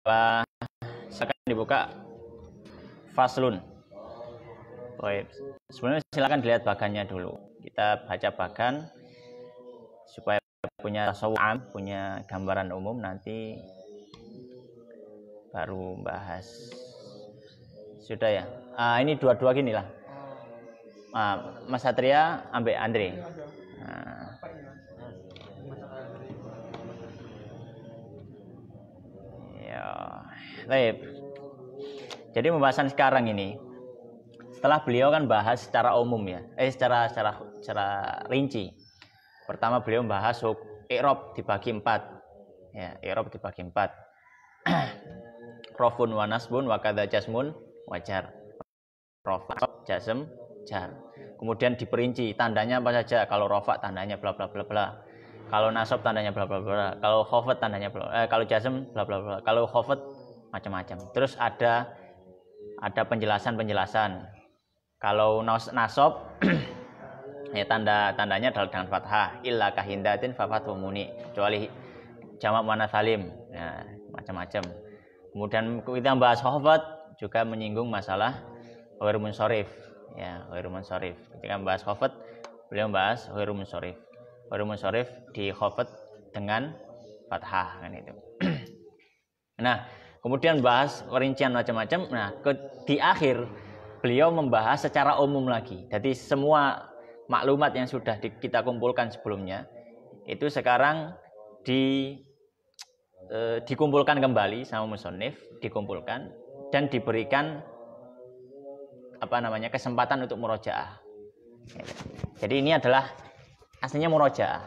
Silakan dibuka faslun. Baik. Sebenarnya silakan dilihat bagannya dulu. Kita baca bagan supaya punya tasawuf, punya gambaran umum, nanti baru bahas. Sudah ya. Ini dua-dua gini lah. Mas Satria ambil Andre. Ya. Baik. Jadi pembahasan sekarang ini, setelah beliau kan bahas secara umum ya, secara rinci. Pertama beliau membahas i'rab dibagi 4. Ya, i'rab dibagi 4. Rafun wa nasbun wa kadza jasmun wajar. Rafa, jazm, jar. Kemudian diperinci tandanya apa saja. Kalau rafa tandanya bla bla bla bla. Kalau nasab tandanya bla bla bla. Kalau khafat tandanya bla. Kalau jazm bla bla bla. Kalau khafat macam-macam. Terus ada penjelasan. Kalau nasab ya tandanya adalah dengan fathah, illa kahindatin fa fathu muni, kecuali jamak muannats salim. Ya, macam-macam. Kemudian kita bahas khafat juga menyinggung masalah ghair munsharif. Ya, ghair munsharif. Ketika membahas khafat, beliau membahas ghair munsharif. Ghair munsharif di khafat dengan fathah kan itu. Nah, kemudian bahas rincian macam-macam. Nah, di akhir beliau membahas secara umum lagi. Jadi semua maklumat yang sudah kita kumpulkan sebelumnya itu sekarang dikumpulkan kembali sama musannif, dikumpulkan dan diberikan kesempatan untuk murojaah. Jadi ini adalah aslinya murojaah.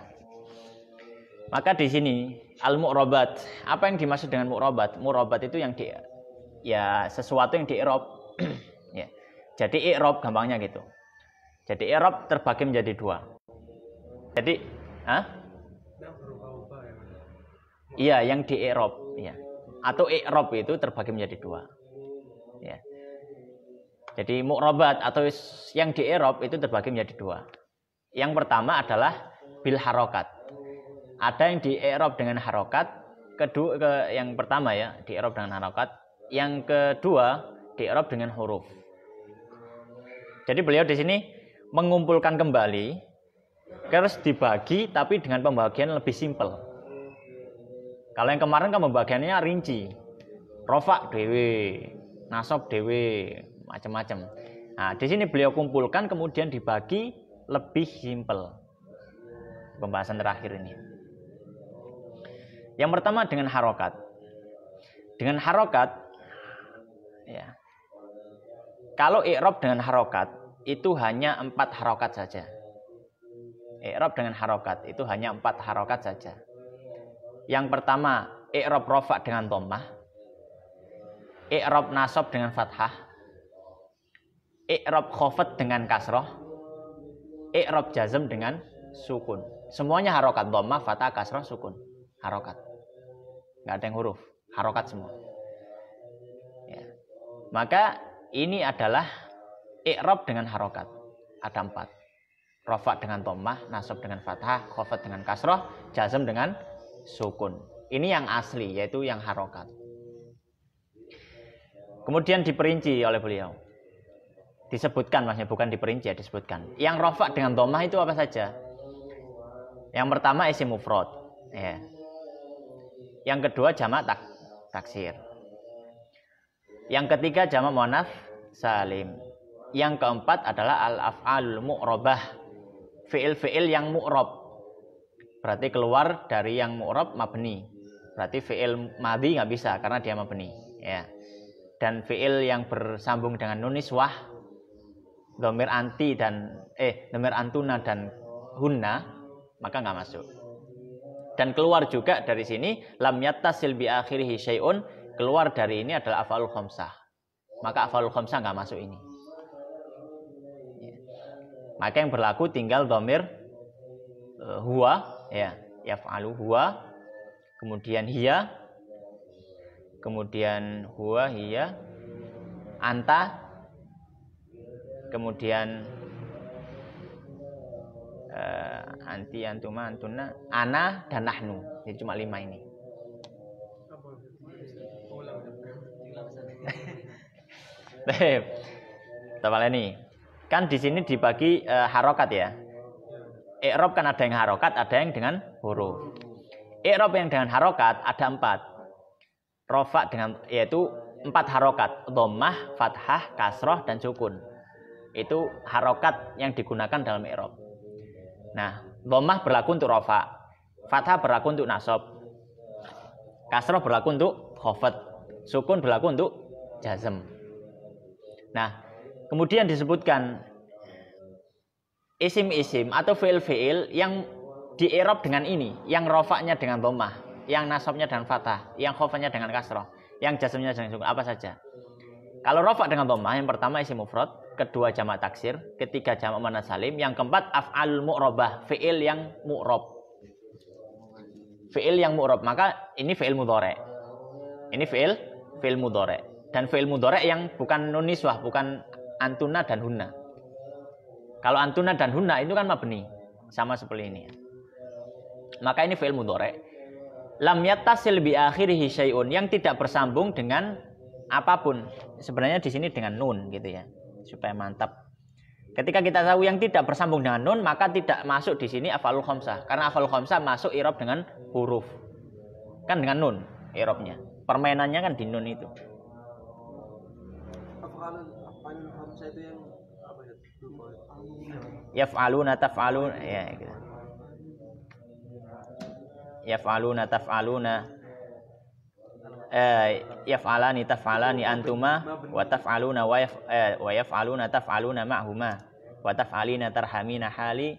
Maka di sini al-mu'rabat, apa yang dimaksud dengan mu'rabat? Mu'rabat itu yang sesuatu yang di-i'rab. Ya. Jadi i'rab gampangnya gitu. Jadi i'rab terbagi menjadi 2. Jadi, iya, yang di-i'rab, ya. Atau i'rab itu terbagi menjadi 2. Ya. Jadi mu'rabat atau yang di-i'rab itu terbagi menjadi 2. Yang pertama adalah bil harokat. Ada yang di-i'rab dengan harokat. Yang pertama ya, di-i'rab dengan harokat. Yang kedua, di-i'rab dengan huruf. Jadi beliau di sini mengumpulkan kembali, terus dibagi tapi dengan pembagian lebih simpel. Kalau yang kemarin kan pembagiannya rinci. Rafa dewe, nasab dewe, macam-macam. Nah, di sini beliau kumpulkan kemudian dibagi lebih simpel. Pembahasan terakhir ini. Yang pertama dengan harokat. Dengan harokat, ya. Kalau i'rab dengan harokat itu hanya 4 harokat saja. I'rab dengan harokat itu hanya 4 harokat saja. Yang pertama, i'rab rafa dengan dhammah. I'rab nasab dengan fathah. I'rab khafat dengan kasroh. I'rab jazm dengan sukun. Semuanya harokat, dhammah, fathah, kasroh, sukun. Harokat. Enggak ada yang huruf, harokat semua. Ya. Maka ini adalah i'rab dengan harokat. Ada 4. Rafa dengan dhammah, nasab dengan fathah, khafat dengan kasroh, jazm dengan sukun. Ini yang asli, yaitu yang harokat. Kemudian diperinci oleh beliau. Disebutkan, maksudnya bukan diperinci ya, disebutkan. Yang rafa dengan dhammah itu apa saja? Yang pertama isim mufrad. Ya. Yang kedua jamak taksir. Yang ketiga jamak muannats salim. Yang keempat adalah al-af'alul mu'rabah. Fi'il-fi'il yang mu'rab. Berarti keluar dari yang mu'rab mabni. Berarti fi'il madhi nggak bisa karena dia mabni. Ya. Dan fi'il yang bersambung dengan nun niswah, dhamir dhamir antuna dan hunna, maka nggak masuk. Dan keluar juga dari sini lam yattasil bi akhirihi syai'un, keluar dari ini adalah af'alul khamsah. Maka af'alul khamsah nggak masuk ini. Maka yang berlaku tinggal dhamir huwa, ya, yaf'alu huwa, kemudian hiya, kemudian huwa, hiya, anta, kemudian anti, antuma, antuna, ana, dan nahnu. Jadi cuma 5 ini. ini kan di sini dibagi harokat ya. I'rab kan ada yang harokat, ada yang dengan huruf. I'rab yang dengan harokat ada 4. Rofa dengan yaitu 4 harokat, dhammah, fathah, kasroh, dan sukun. Itu harokat yang digunakan dalam i'rab. Nah, dhammah berlaku untuk rofa, fathah berlaku untuk nasab, kasroh berlaku untuk khafad, sukun berlaku untuk jazm. Nah, kemudian disebutkan isim-isim atau fi'il-fi'il yang di i'rab dengan ini, yang rofaknya dengan dhammah, yang nasabnya dengan fathah, yang khafadnya dengan kasroh, yang jazmnya dengan sukun, apa saja. Kalau rofak dengan dhammah, yang pertama isim mufrad, kedua jamak taksir, ketiga jamak muannats salim, yang keempat af'al mu'rabah, fi'il yang mu'rab. Fi'il yang mu'rab, maka ini fi'il mudhari'. Ini fi'il mudhari'. Dan fi'il mudhari' yang bukan nun niswah, bukan antuna dan hunna. Kalau antuna dan hunna itu kan mabni, sama seperti ini. Maka ini fi'il mudhari'. Lam yattasil bi akhirihi syai'un, yang tidak bersambung dengan apapun. Sebenarnya di sini dengan nun gitu ya, supaya mantap. Ketika kita tahu yang tidak bersambung dengan nun, maka tidak masuk di sini af'alul khamsah. Karena af'alul khamsah masuk i'rab dengan huruf. Kan dengan nun i'rabnya. Permainannya kan di nun itu. Af'alul khamsah itu yang apa ya? Yaf'aluna taf'alun ya gitu. Yaf'aluna taf'aluna yaf'alani taf'alani antuma wa taf'aluna wa yaf'aluna taf'aluna ma'huma wa taf'alina tarhamina hali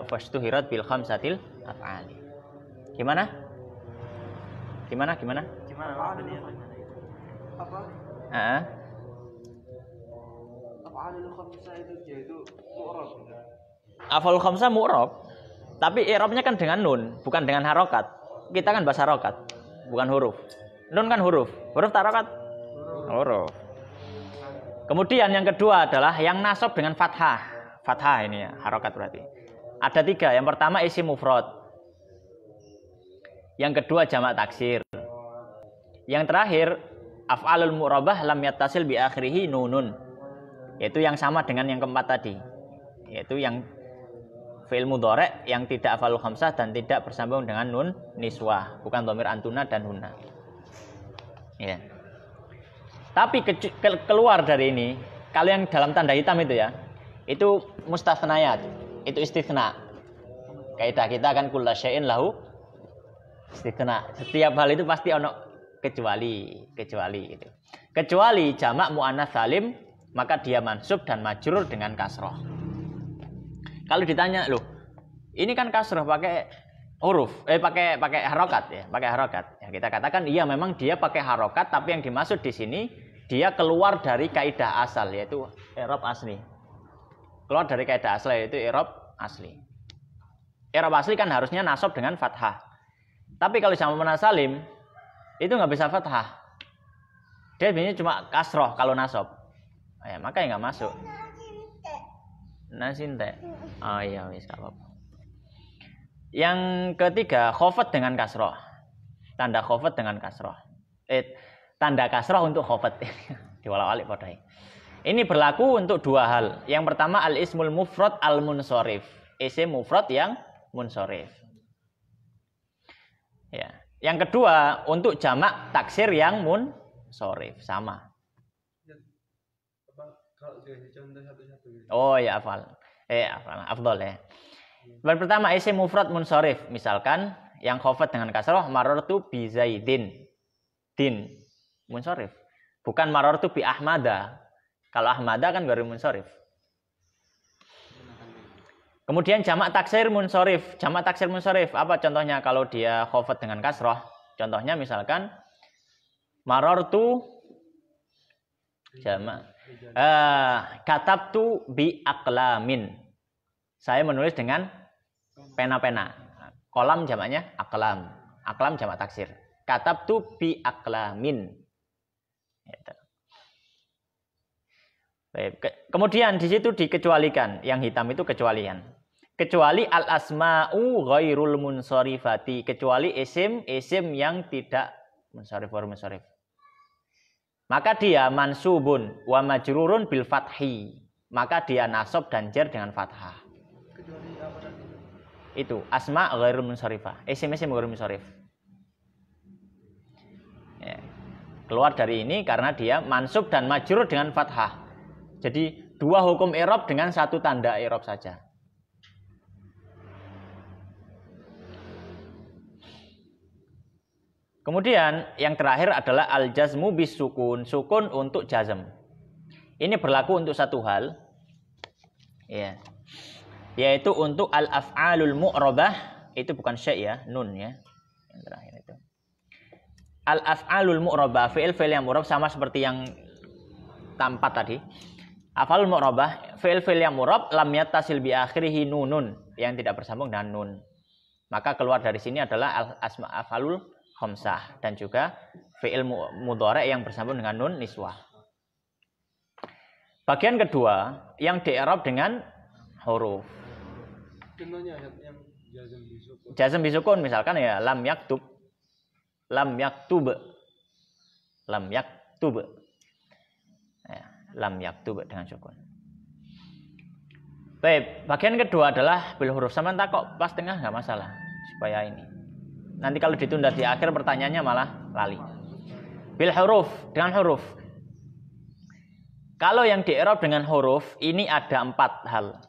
fashtuhirat bil khamsatil af'ali. Gimana? Gimana? Apa? Af'alul khamsah itu yaitu mu'rab. Af'alul khamsah mu'rab. Tapi i'rabnya kan dengan nun, bukan dengan harokat. Kita kan bahasa harokat, bukan huruf. Nun kan huruf. Huruf tak harokat? Huruf. Kemudian yang kedua adalah yang nasab dengan fathah. Fathah ini ya, harokat berarti. Ada 3. Yang pertama isim mufrad. Yang kedua jamak taksir. Yang terakhir af'alul mu'rabah lam yattasil bi akhirihi nunun. Yaitu yang sama dengan yang keempat tadi. Yaitu yang fi'il mudhari' yang tidak af'alul khamsah dan tidak bersambung dengan nun niswah, bukan dhamir antuna dan hunna. Ya. Tapi keluar dari ini, kalau yang dalam tanda hitam itu ya, itu mustathnayat, itu istitsna. Kaidah kita kan kullu syai'in lahu istitsna. Setiap hal itu pasti ono kecuali gitu. Kecuali jamak muannats salim, maka dia mansub dan majrur dengan kasroh. Kalau ditanya, loh, ini kan kasroh pakai huruf, pakai harokat ya, pakai harokat. Ya, kita katakan iya memang dia pakai harokat, tapi yang dimaksud di sini dia keluar dari kaidah asal yaitu i'rab asli. Keluar dari kaidah asal yaitu i'rab asli. I'rab asli kan harusnya nasab dengan fathah. Tapi kalau jamak muannats salim itu nggak bisa fathah. Dia biasanya cuma kasroh kalau nasab. Ya, maka nggak masuk. Nasinte. Oh iya wis gak apa-apa. Yang ketiga khafad dengan kasroh. Tanda khafad dengan kasroh. Tanda kasroh untuk khafad. Diwalak-walik padahal. Ini berlaku untuk 2 hal. Yang pertama al-ismul mufrad al-munsharif. Isim mufrad yang munsharif. Ya. Yang kedua untuk jamak taksir yang munsharif sama. Kalau dikasih contoh satu-satu. Oh ya afdal ya. Yang pertama isim mufrad munsharif, misalkan yang khafad dengan kasroh marartu bi Zaidin. Din munsharif. Bukan marartu bi Ahmada. Kalau Ahmada kan baru munsharif. Kemudian jamak taksir munsharif. Jamak taksir munsharif apa contohnya kalau dia khafad dengan kasroh? Contohnya misalkan marartu jamak katabtu bi aqlamin. Saya menulis dengan pena-pena. Kolam jamaknya aqlam. Aqlam jamak taksir. Katabtu bi aqlamin. Kemudian di situ dikecualikan. Yang hitam itu kecualian. Kecuali al-asma'u ghairul munsharifati. Kecuali isim yang tidak munsharif. maka dia mansubun wa majrurun bil fathi. Maka dia nasab dan jar dengan fathah. Kecuali apa tadi? Itu asma ghairul munsharifah. Isim ghairul munsharif. Ya. Keluar dari ini karena dia mansub dan majrur dengan fathah. Jadi dua hukum i'rab dengan satu tanda i'rab saja. Kemudian yang terakhir adalah al-jazmu bis sukun, sukun untuk jazm. Ini berlaku untuk satu hal, ya, yaitu untuk al-af'alul mu'rabah, itu bukan syai' ya, nun ya, yang terakhir itu. Al-af'alul mu'rabah, fi'il-fi'il yang mu'rab sama seperti yang tampak tadi. Af'alul mu'rabah, fi'il-fi'il yang mu'rab lam yattasil bi akhirihi nunun, yang tidak bersambung dengan nun. Maka keluar dari sini adalah asma af'alul khamsah dan juga fi'il mudhari' yang bersambung dengan nun niswah. Bagian kedua yang di-i'rab dengan huruf. Contohnya yang jazm bisukun. Jazm bisukun misalkan ya lam yaktub, lam yaktub, lam yaktub. Ya, lam yaktub dengan sukun. Baik, bagian kedua adalah bil huruf. Sama tak kok pas tengah nggak masalah supaya ini. Nanti kalau ditunda di akhir pertanyaannya malah lali. Bil huruf, dengan huruf. Kalau yang di-i'rab dengan huruf, ini ada 4 hal.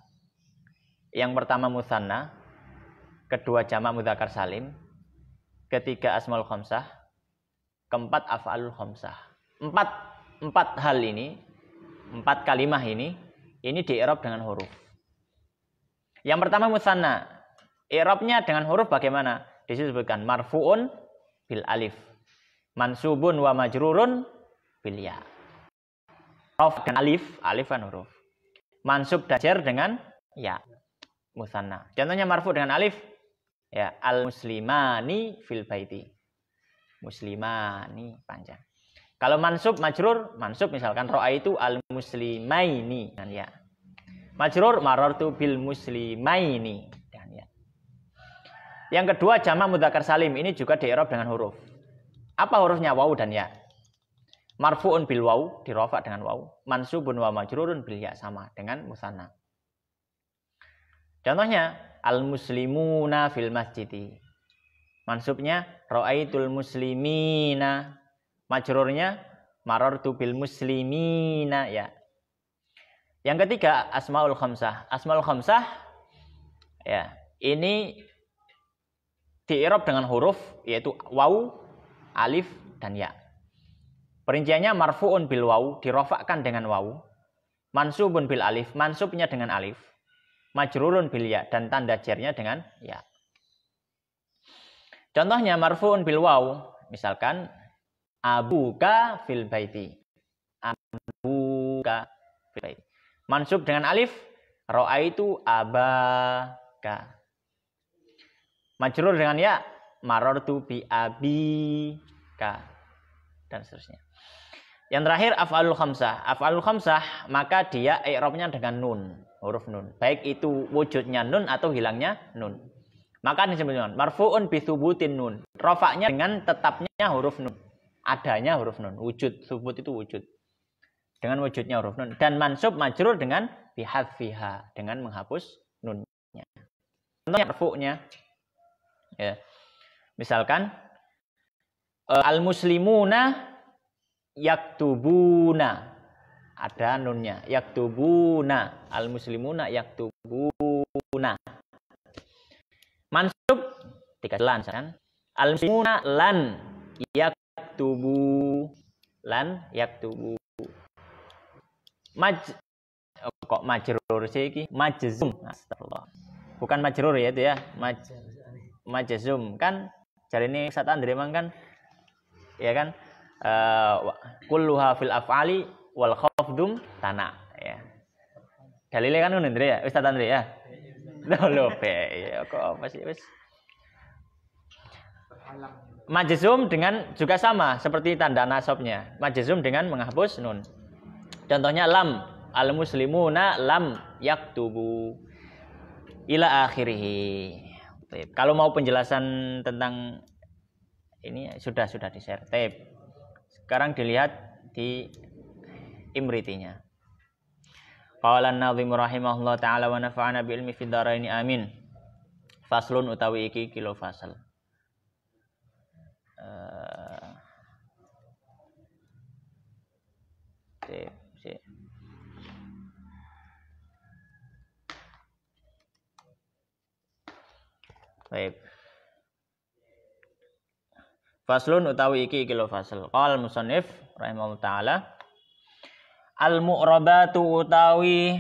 Yang pertama musanna, kedua jamak mudzakkar salim, ketiga asmaul khamsah, keempat af'alul khamsah. 4 hal ini, 4 kalimah ini di-i'rab dengan huruf. Yang pertama musanna, i'rabnya dengan huruf bagaimana? Disebutkan marfu'un bil alif, mansubun wa majrurun bil ya. Raf dan alif kan huruf. Mansub dan jar dengan ya. Musanna. Contohnya marfu dengan alif ya al muslimani fil baiti. Muslimani panjang. Kalau mansub majrur, mansub misalkan ra'aitu al muslimaini dan ya. Majrur marartu bil muslimaini dan ya. Yang kedua jamak mudzakkar salim, ini juga di-i'rab dengan huruf. Apa hurufnya? Waw dan ya. Marfu'un bil waw, dirofa dengan waw. Mansubun wa majrurun bil ya, sama dengan musanna. Contohnya al muslimuna fil masjidi. Mansubnya ra'aitul muslimina. Majrurnya marartu bil muslimina ya. Yang ketiga asmaul khamsah. Asmaul khamsah ya, ini di-i'rab dengan huruf yaitu waw, alif dan ya. Perinciannya marfu'un bil waw, dirofakkan dengan waw. Mansubun bil alif, mansubnya dengan alif. Majrurun bil ya, dan tanda jarnya dengan ya. Contohnya marfu'un bil waw, misalkan abuka fil baiti. Abuka fil baiti. Mansub dengan alif, ra'aitu abaka. Majrur dengan ya, marartu bi abika. Dan seterusnya. Yang terakhir af'alul khamsah. Af'alul khamsah maka dia i'rabnya dengan nun, huruf nun. Baik itu wujudnya nun atau hilangnya nun. Maka disebutkan marfu'un bi thubutin nun. Rafa'nya dengan tetapnya huruf nun. Adanya huruf nun. Wujud, thubut itu wujud. Dengan wujudnya huruf nun. Dan mansub majrur dengan bi hadfiha, dengan menghapus nunnya. Contohnya marfu'nya ya. Misalkan al muslimuna yaktubuna, ada nunnya, yaktubuna, al muslimuna yaktubuna. Mansub tiga lan kan, al muslimuna lan yaktubu, lan yaktubu. Kok majrur sih iki? Majzum, astagfirullah. Bukan majrur ya itu ya, majzum kan. Cari ini Ustaz Andre memang kan, ya kan? Kulluha fil af'ali wal khafdum tana ya. Dalile kan ngono Andre ya, Ustaz Andre ya. Lho ya kok apa sih wis. Majzum dengan juga sama seperti tanda nasabnya. Majzum dengan menghapus nun. Contohnya lam, al muslimuna lam yaktubu ila akhirih. Kalau mau penjelasan tentang ini sudah di-share. Sekarang dilihat di imritinya. Qala an-nadhim rahimahullah ta'ala wa nafa'ana bi ilmi fid dharain amin. Faslun utawi iki kilo fasal. Baik. Faslun utawi iki kilo fasal. Qala musannif rahimahullah ta'ala al-mu'rabatu utawi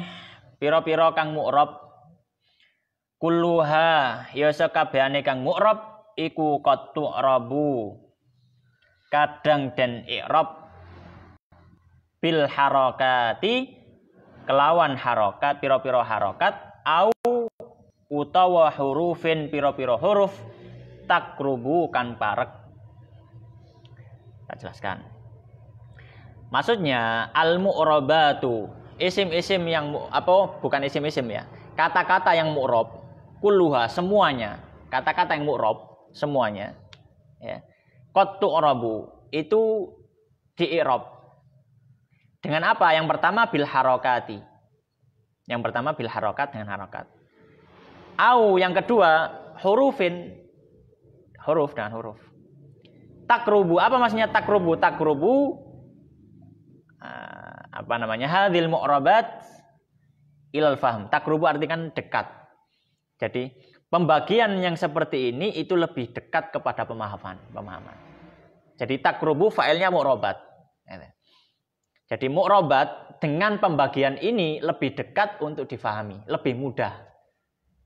pira-pira kang mu'rab kulluha ya sakabehane kang mu'rab iku qad tu'rabu kadang den i'rab bil harakati kelawan harokat pira-pira harokat au utawa hurufin pira-pira huruf takrubu kan parek. Tak jelaskan. Maksudnya al-mu'rabatu isim-isim yang bukan isim-isim ya. Kata-kata yang mu'rab kulluha semuanya. Kata-kata yang mu'rab semuanya ya. Qad tu'rabu itu di-i'rab. Dengan apa? Yang pertama bil harakati. Yang pertama bil harokat dengan harokat. Au yang kedua hurufin huruf dengan huruf. Takrubu apa maksudnya takrubu? Takrubu hadhil mu'rabat ilal fahm. Takrubu artikan dekat. Jadi pembagian yang seperti ini itu lebih dekat kepada pemahaman. Jadi takrubu fa'ilnya mu'rabat. Jadi mu'rabat dengan pembagian ini lebih dekat untuk difahami, lebih mudah.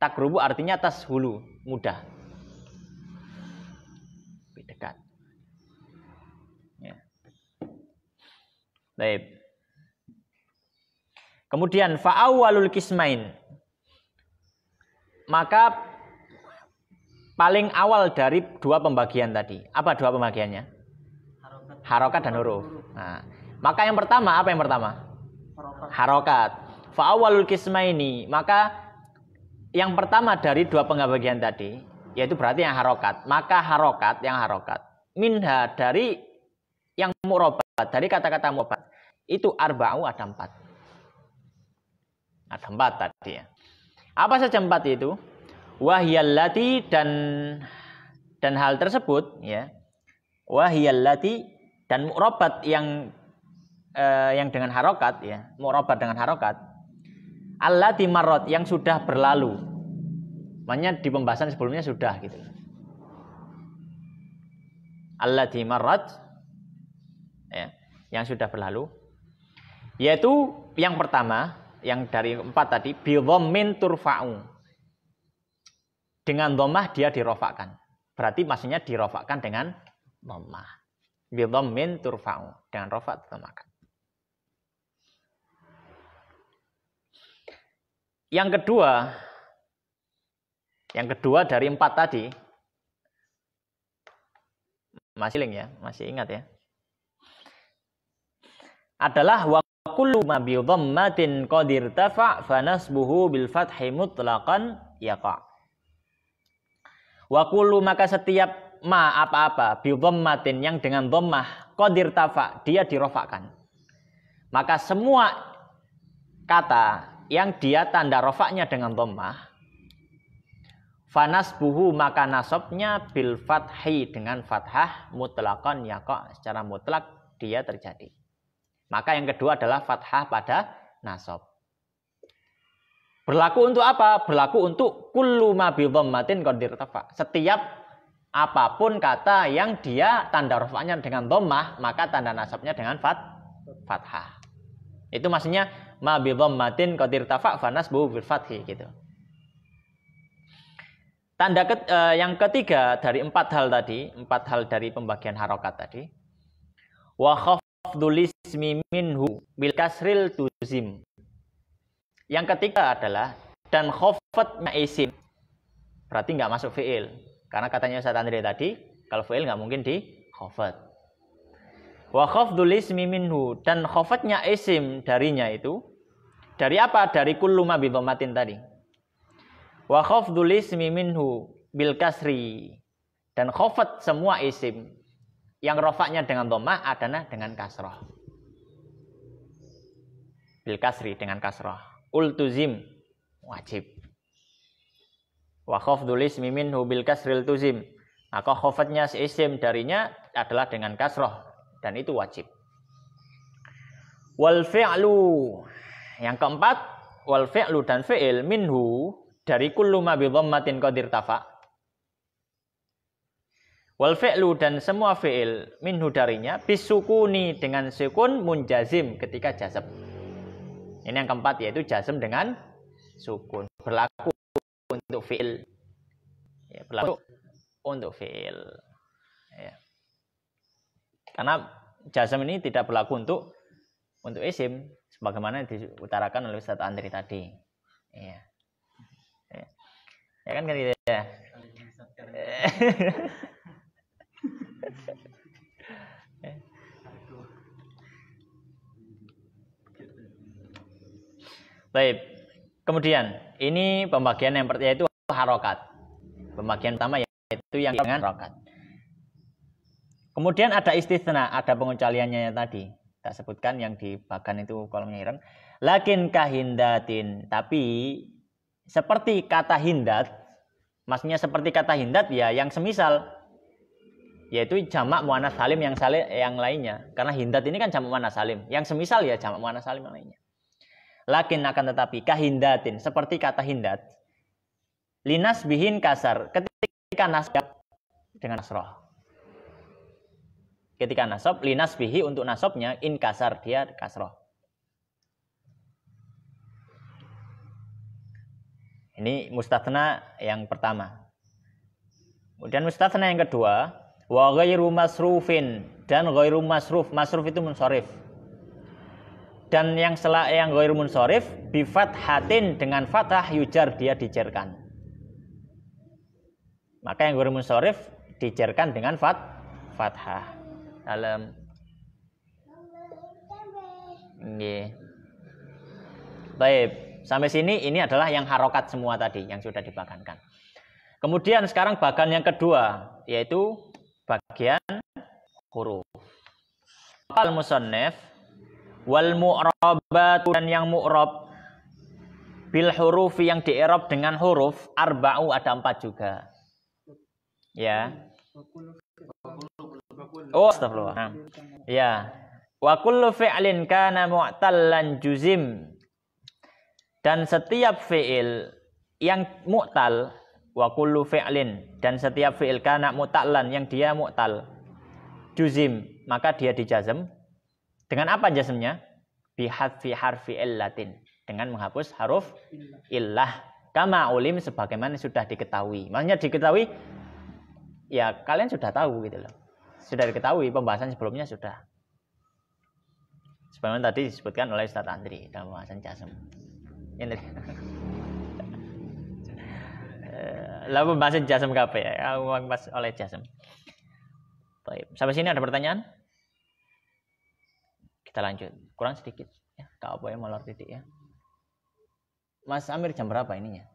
Takrubu artinya tashulu, mudah. Lebih dekat. Ya. Baik. Kemudian fa'awwalul kismain. Maka paling awal dari dua pembagian tadi. Apa dua pembagiannya? Harokat dan huruf. Nah, maka yang pertama apa yang pertama? Harokat. Fa'awwalul kismaini. Maka yang pertama dari dua pembagian tadi, yaitu berarti yang harokat. Maka harokat, yang harokat. Minha dari yang mu'robat, dari kata-kata mu'robat. Itu arba'u ada 4. Ada 4 tadi ya. Apa saja 4 itu? Wahyallati dan hal tersebut ya. Wahyallati dan mu'robat yang dengan harokat ya. Mu'robat dengan harokat. Allati marot yang sudah berlalu. Makanya di pembahasan sebelumnya sudah gitu. Allati marot ya, yang sudah berlalu. Yaitu yang pertama, yang dari 4 tadi bi dhammin turfa'u. Dengan dhammah dia dirofakkan. Berarti maksudnya dirofakkan dengan dhammah. Bi dhammin turfa'u, dengan rofa ditambahkan. Yang kedua dari 4 tadi, masih ingat ya, adalah wa kullu ma bi dhammatin qad irtafa fa nasbuhu bil fathi mutlaqan yaqa. Wa kullu maka setiap ma apa-apa bi dhammatin yang dengan dhammah qad irtafa dia dirofakkan. Maka semua kata yang dia tanda rofaknya dengan dhammah fanasbuhu maka nasabnya bil fathi dengan fathah mutlaqan yaqa, secara mutlak dia terjadi. Maka yang kedua adalah fathah pada nasab. Berlaku untuk apa? Berlaku untuk kullu ma bi dhammatin qad irtafa. Setiap apapun kata yang dia tanda rofaknya dengan dhammah, maka tanda nasabnya dengan fathah. Itu maksudnya ma bi dhammatin qad irtafa fa nasbuhu bil fathi gitu. Tanda yang ketiga dari 4 hal tadi, 4 hal dari pembagian harokat tadi. Wa khafdul ismi minhu bil kasril tuzim. Yang ketiga adalah dan khafadnya isim. Berarti enggak masuk fi'il. Karena katanya Ustaz Andre tadi, kalau fi'il enggak mungkin di khafad. Wa khafdul ismi minhu, dan khafadnya isim darinya itu dari apa? Dari kullu ma bi dhammatin tadi. Wa khafdul ismi minhu bil kasri, dan khafad semua isim yang rofaknya dengan dhammah adalah dengan kasrah. bil kasri dengan kasrah. Ultuzim wajib. Wa khafdul ismi minhu bil kasril tuzim. Maka khofatnya isim darinya adalah dengan kasrah dan itu wajib. Wal fi'lu yang keempat, wal fi'lu dan fi'il minhu dari kullu ma bi dhammatin qad irtafa. Wal fi'lu dan semua fi'il minhu darinya bisukuni dengan sukun munjazim ketika jazm. Ini yang keempat yaitu jazm dengan sukun. Berlaku untuk fi'il. Ya, berlaku untuk fi'il. Ya. Karena jazm ini tidak berlaku untuk isim sebagaimana diutarakan oleh Ustaz Andri tadi. Ya. Ya kan gitu ya. Baik. Kemudian ini pembagian yang pertama yaitu harokat. Pembagian pertama yaitu yang dengan harokat. Kemudian ada istisna, ada pengecualiannya tadi. Tak sebutkan yang di bagan itu kolomnya ireng. Lakin kahindatin, tapi seperti kata hindat, maksudnya seperti kata hindat ya yang semisal, yaitu jamak muannats salim yang lainnya. Karena hindat ini kan jamak muannats salim, yang semisal ya jamak muannats salim yang lainnya. Lakin akan tetapi kahindatin seperti kata hindat, linas bihin kasar ketika nasab dengan nasroh. Ketika nasab linas bihi untuk nasabnya in kasar dia kasroh. Ini mustatsna yang pertama. Kemudian mustatsna yang kedua, wa ghairu masrufin dan ghairu masruf. Masruf itu munsharif. Dan yang ghairu munsharif bi fathatin dengan fathah yujar dia dijarkan. Maka yang ghairu munsharif dijarkan dengan fathah. Dalam nggih. Baik. Sampai sini ini adalah yang harokat semua tadi yang sudah dibagankan. Kemudian sekarang bagan yang kedua yaitu bagian huruf. Al musannaf wal mu'rabat dan yang mu'rab bil huruf yang di-i'rab dengan huruf arba'u ada 4 juga. Ya. Oh, astagfirullah. Ya. Wa kullu fi'lin kana mu'tallan juzim. Dan setiap fi'il yang mu'tal, wa kullu fi'lin, dan setiap fi'il kana mu'tallan yang dia mu'tal, juzim, maka dia dijazm. Dengan apa jazmnya? Bihadfi harfi illatin, dengan menghapus huruf illah. Kama ulim sebagaimana sudah diketahui. Maksudnya diketahui, ya kalian sudah tahu gitu loh. Sudah diketahui, pembahasan sebelumnya sudah. Sebagaimana tadi disebutkan oleh Ustaz Andri dalam pembahasan jazm. Ini lalu pembahasan jazm kabeh ya, bahas oleh jazm. Baik, sampai sini ada pertanyaan? Kita lanjut. Kurang sedikit ya, tak apa ya molor titik ya. Mas Amir jam berapa ininya?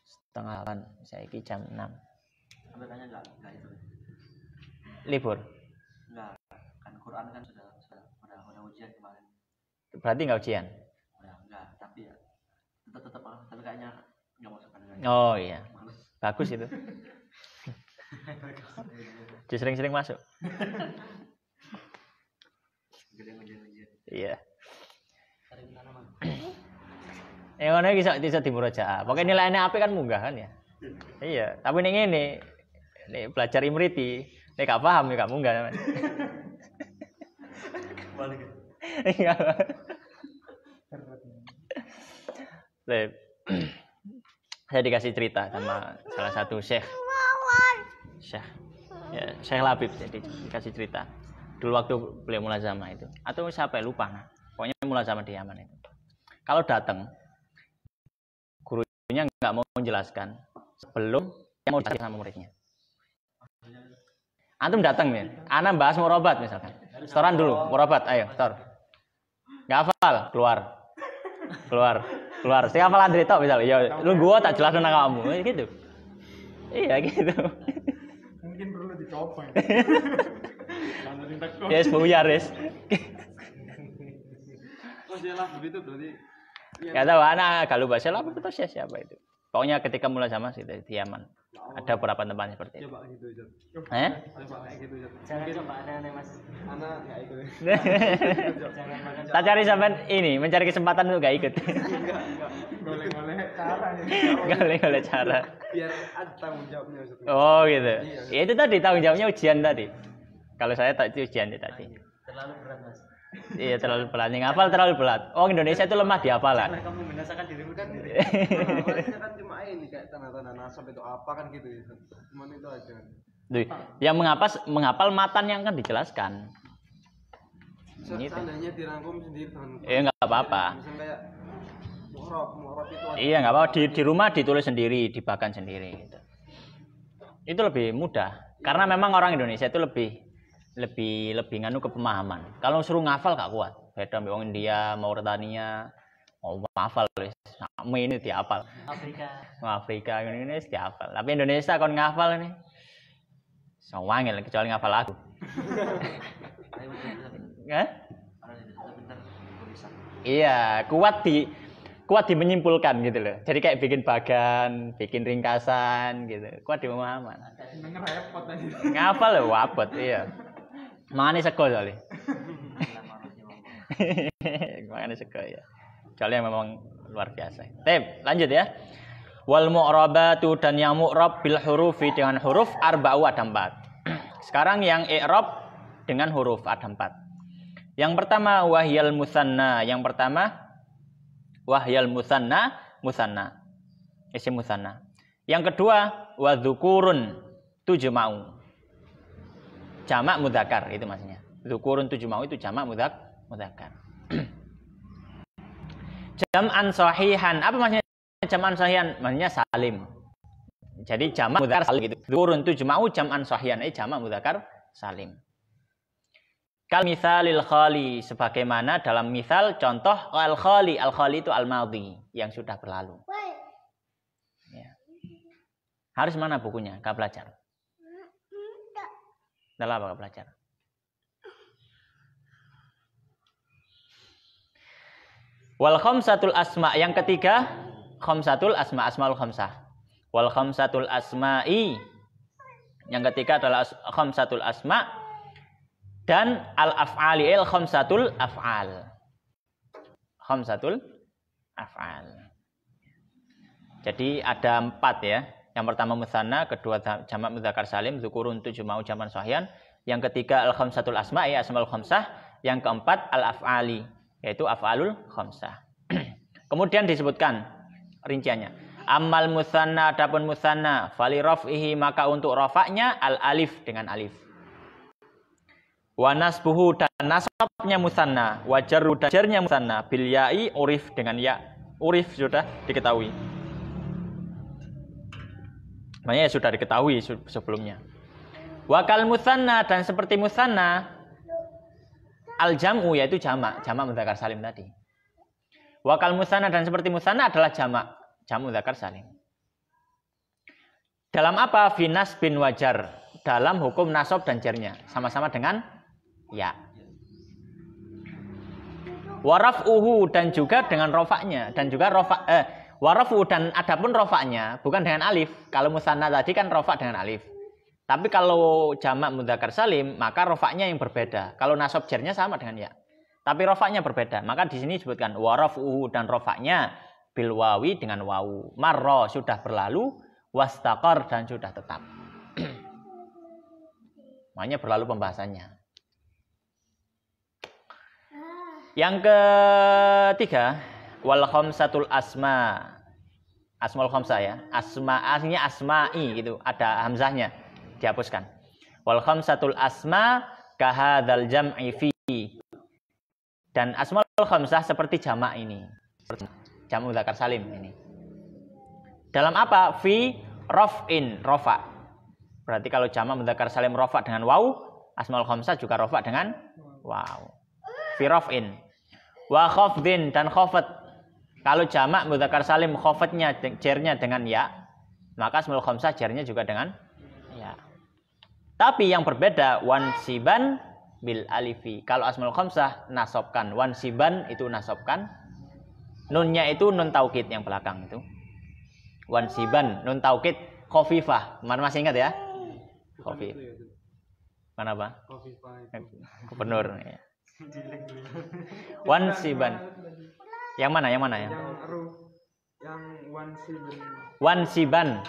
Setengah 8. Saya iki jam 6. Ambil tanya enggak itu. Libur? Enggak, kan Quran kan sudah ujian kemarin. Berarti enggak ujian? Enggak, tapi ya tetap tapi kayaknya enggak masuk kan. Oh iya. Bagus itu. Sering-sering masuk. Iya. Yang mana bisa dimurojaah. Pokoknya nilainya apik kan munggah kan ya. Iya, tapi ini belajar imriti, nek gak paham ya gak munggah. Balik. Iya. Saya dikasih cerita sama salah satu syekh. Ya, Syekh Labib jadi dikasih cerita. Dulu waktu beliau mulazamah itu, atau siapa ya lupa nah. Pokoknya mulazamah di Yaman itu. Kalau datang gurunya nggak mau menjelaskan sebelum yang mau dijelaskan sama muridnya. Antum datang nih, ana bahas murabat misalkan. Setoran dulu, murabat, ayo, setor. Nggak hafal, keluar. Saya hafal Andri tok misalnya. Ya, lu gua tak jelasin nang kamu, gitu. Iya gitu. Mungkin perlu dicoba. Yes, buyar, yes. Shelah begitu berarti. Gak tahu anak agak lupa Shelah apa betul siapa itu. Pokoknya ketika mulai sama sih di Yaman. Ada beberapa tempat seperti itu. Coba gitu aja. Coba kayak gitu aja. Jangan coba aneh-aneh Mas. Anak enggak ikut. Jangan makan. Tak cari sampean ini mencari kesempatan untuk gak ikut. Enggak. Golek-golek cara ya. Golek-golek cara. Biar ada tanggung jawabnya Ustaz. Oh gitu. Ya itu tadi tanggung jawabnya ujian tadi. Kalau saya tak itu ujian tadi. Terlalu berat Mas. Iya terlalu pelat. Yang hafal terlalu pelat. Oh Indonesia itu lemah di hafalan. Karena kamu membinasakan dirimu sendiri. Awalnya kan cuma ini kayak tanda-tanda nasab itu apa kan gitu ya. Cuma itu aja. Duh, yang menghafal matan yang kan dijelaskan. Ini itu. Seandainya dirangkum sendiri dengan Nggak apa-apa. misalnya kayak mu'rab itu ada. Iya nggak apa-apa di rumah ditulis sendiri, dibakan sendiri. Gitu. Itu lebih mudah. Karena memang orang Indonesia itu lebih nganu ke pemahaman. Kalau suruh ngafal gak kuat. Beda sama orang India, Mauritania, mau ngafal wis. Sama ini dihafal. Afrika ini dihafal. Tapi Indonesia kon ngafal ini. Sawangel kecuali ngafal aku. Iya, kuat di menyimpulkan gitu loh. Jadi kayak bikin bagan, bikin ringkasan gitu. Kuat di pemahaman. Denger repot tadi. Ngafal lho wabot iya. Mangane sego soalnya. Mangane sego ya. Kecuali yang memang luar biasa. Tep, lanjut ya. Wal mu'rabatu dan yang mu'rab bil hurufi dengan huruf arba'u ada 4. Sekarang yang i'rab dengan huruf ada 4. Yang pertama wahyal musanna. Yang pertama wahyal musanna, musanna. Isim musanna. Yang kedua wa dzukurun tujma'u. Jamak mudzakkar itu maksudnya. Dzukurun tujma'u itu jamak mudzakkar. Jam'an sahihan. Apa maksudnya jam'an sahihan? Maksudnya salim. Jadi jamak mudzakkar salim gitu. Dzukurun tujma'u jam'an sahihan, jamak mudzakkar salim. Kal misalil khali, sebagaimana dalam misal contoh al khali itu al madhi yang sudah berlalu. Ya. Harus mana bukunya? Kak belajar. Dalam apa belajar? Wal khamsatul asma, yang ketiga khamsatul asma, asmaul khamsah. Wal khamsatul asma'i, yang ketiga adalah khamsatul asma dan al af'ali, al khamsatul af'al. Khamsatul af'al. Jadi ada 4 ya. Yang pertama musanna, kedua jamak mudzakkar salim, dzukurun tujma'u jam'an sahihan. Yang ketiga al khamsatul asma, ya asmaul khamsah. Yang keempat al af'ali, yaitu af'alul khamsah. Kemudian disebutkan rinciannya. Amal musanna, adapun musanna, fali raf'ihi, maka untuk rafa'nya al alif dengan alif. Wa nasbuhu, dan nasabnya musanna, wa jarru, dan jarnya musanna, bil ya'i, urif dengan ya. Urif sudah diketahui. Makanya sudah diketahui sebelumnya. Wakal musanna, dan seperti musanna, al jam'u, yaitu jamak mudzakkar salim tadi. Wakal musanna, dan seperti musanna adalah jamak mudzakkar salim. Dalam apa? Finas bin wajar, dalam hukum nasab dan jarnya, sama-sama dengan ya. Waraf'uhu, dan juga dengan rofaknya, dan juga warafu, dan adapun rofaknya bukan dengan alif. Kalau musanna tadi kan rofak dengan alif. Tapi kalau jamak mudzakkar salim, maka rofaknya yang berbeda. Kalau nasab jarnya sama dengan ya. Tapi rofaknya berbeda. Maka di sini disebutkan warafuhu, dan rofaknya bil wawi dengan wawu. Marra, sudah berlalu, wastaqar, dan sudah tetap. Makanya berlalu pembahasannya. Yang ketiga, wal khamsatul asma. Asmaul khamsah ya. Asma, aslinya asma'i gitu. Ada hamzahnya. Dihapuskan. Wal khamsatul asma kahadzal jam'i fi. Dan asmaul khamsah seperti jamak ini. Jamak mudzakkar salim ini. Dalam apa? Fi raf'in, rafa. Berarti kalau jamak mudzakkar salim rafa dengan waw, asmaul khamsah juga rafa dengan waw. Fi raf'in. Wa khafdin, dan khafat. Kalau jamak mudzakkar salim khafatnya jarnya dengan ya, maka asmaul khamsah jarnya juga dengan ya. Tapi yang berbeda wansiban bil alifi. Kalau asmaul khamsah nasabkan, wansiban itu nasabkan. Nunnya itu nun taukid yang belakang itu. Wansiban nun taukid khafifah. Mana masih ingat ya? Khafif. Mana Pak? Gubernur ya. Wansiban. Yang mana? Yang wansiban.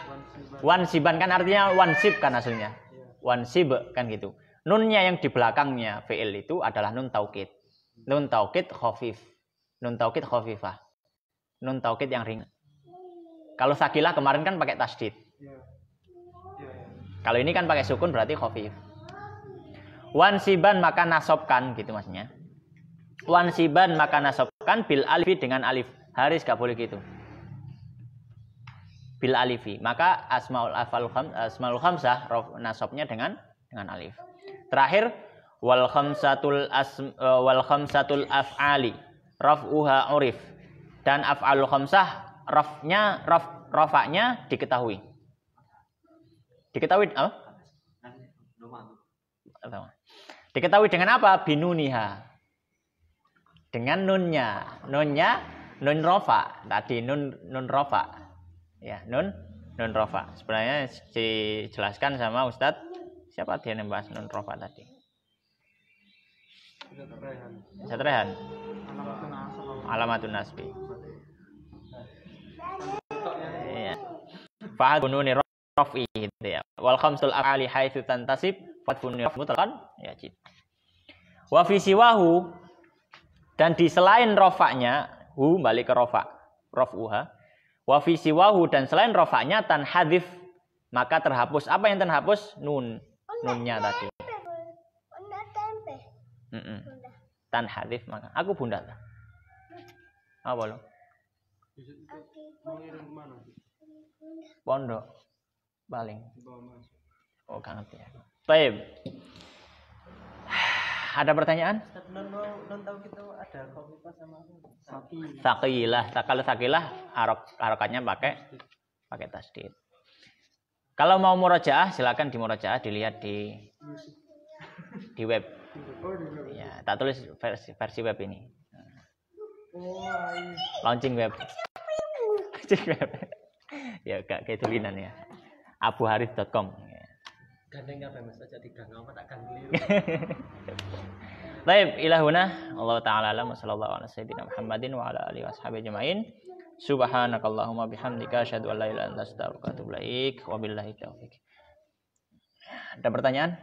Wansiban kan artinya wansib kan aslinya. Wansib kan gitu. Nunnya yang di belakangnya fi'il itu adalah nun taukid. Nun taukid khafif. Nun taukid khafifah. Nun taukid yang ringan. Kalau sakilah kemarin kan pakai tasdid. Kalau ini kan pakai sukun berarti khafif. Wansiban maka nasabkan gitu maksudnya. Wansiban maka nasabkan bil alifi dengan alif. Haris gak boleh gitu. Bil alifi. Maka asmaul khamsah nasabnya dengan alif. Terakhir wal khamsatul af'ali raf'uha urif. Dan af'alul khamsah rafa'nya diketahui. Diketahui apa? Diketahui dengan apa? Binuniha. Dengan nunnya. Nun rafa. Tadi nun rafa. Ya, nun rafa. Sebenarnya dijelaskan sama Ustadz. Siapa dia yang membahas nun rafa tadi? Ustadz Rehan. Alamatun nasbi. Iya. Fa'ad nuni rafi gitu ya. Wal khamsul af'ali haitsu tantasib fatfun mutlaqan yajid. Wa fi siwahu dan di selain rofaknya balik ke raf'uha. Wa fi siwahu dan selain rofaknya tanhadif maka terhapus. Apa yang terhapus? Nunnya tadi. Tanhadif maka aku bunda. Apa lo? Pondok paling. Oh, gak ngerti ya. Baik. Ada pertanyaan? Non tahu kita ada khafifah sama Saqilah. Kalau saqilah harokatnya pakai tasdid. Kalau mau murojaah silakan di murojaah dilihat di web. Ya, tak tulis versi web ini. Launching web. Ya gak kayak tulisan ya. abuharith.com. Gandeng apa Mas aja digang apa tak gandeng. Baik, ilahuna Allah taala alam sallallahu alaihi wasallam Muhammadin wa ala alihi washabihi ajmain. Subhanakallahumma bihamdika asyhadu an la ilaha illa anta astaghfiruka wa atubu ilaik. Wabillahi taufik. Ada pertanyaan?